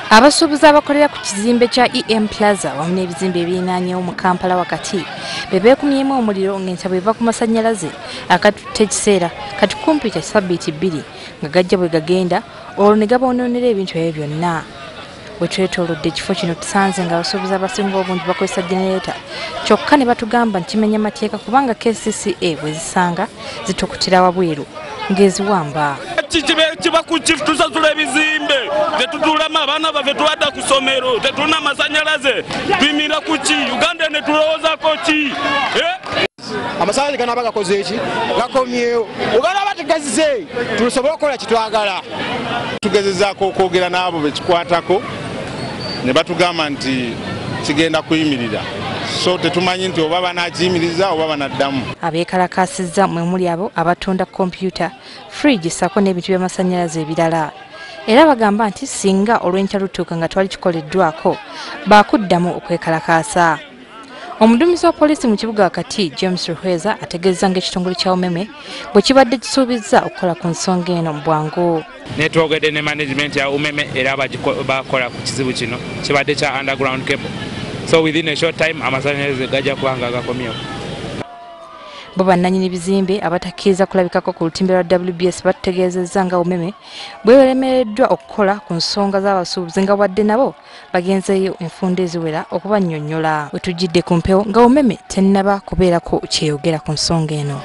Abasuubuzi abakolera ku kizimbe kya EM Plaza wamu n'ebizimbe ebirinaanyeewo mu Kampala wakati bebeekumyemu omuliro ng'entabwe eva ku masanyalaze akatutte ekiseera kati kumpi kya ssabbiiti 2 nga gajja bwe gagenda olwo ne gabonoonera ebintu ebyo byonna. Bwe twetoolodde ekifo kino tusanze nga abasuubuzi abasinga obungi bakozesa jenereeta kyokka ne batugamba nti kimenya mateeka kubanga KCCA bwe zisanga zitokotera wabweru ng'eziwamba. Kiba ku chief tusasula ebizimbe tetutulamu abaana baffe tuwadda ku ssomero tetulina masanyalaze tuyimira ku ki Uganda ne tulowoozako ki amasanyalaze ganaaba gakoze eki gakomyewo uganda bategezize tusobola okukola kitwagala tugezezaako okwogera n'abo bekikwatako ne batugamba nti kigenda kuyimirira so tetumanyi nti oba banakiyimiriza oba banaddamu. Abeekalakaasizza mwe muli abo abatunda kompyuta fridge sako n'ebintu by'amasanyalaze ebirala era bagamba nti singa olw'enkya lutuuka nga twali kikoleddwako baakuddamu okwekalakaasa. Omuduumizi wa poliisi mu kibuga wakati James Ruhweza ategeeza ng'ekitongole kya UMEME bwe kibadde kisuubizza okukola ku nsonga eno mu bwangu. Netwogedde ne management ya UMEME era bakola ku kizibu kino kibadde kya underground cable. So within a short time amasanyalaze gajja kubanga gakomyewo. Bo bannannyini bizimbe abatakkiriza kulabikako ku lutimbe lwa WBS batutegeezezza nga UMEME bweremereddwa okukola ku nsonga z'abasuubuzi nga wadde nabo bagenzeeyo enfunda eziwera okubannyonnyola. Bwe tujjidde ku mpewo nga UMEME tennaba kubeerako kyeyogera ku nsonga eno.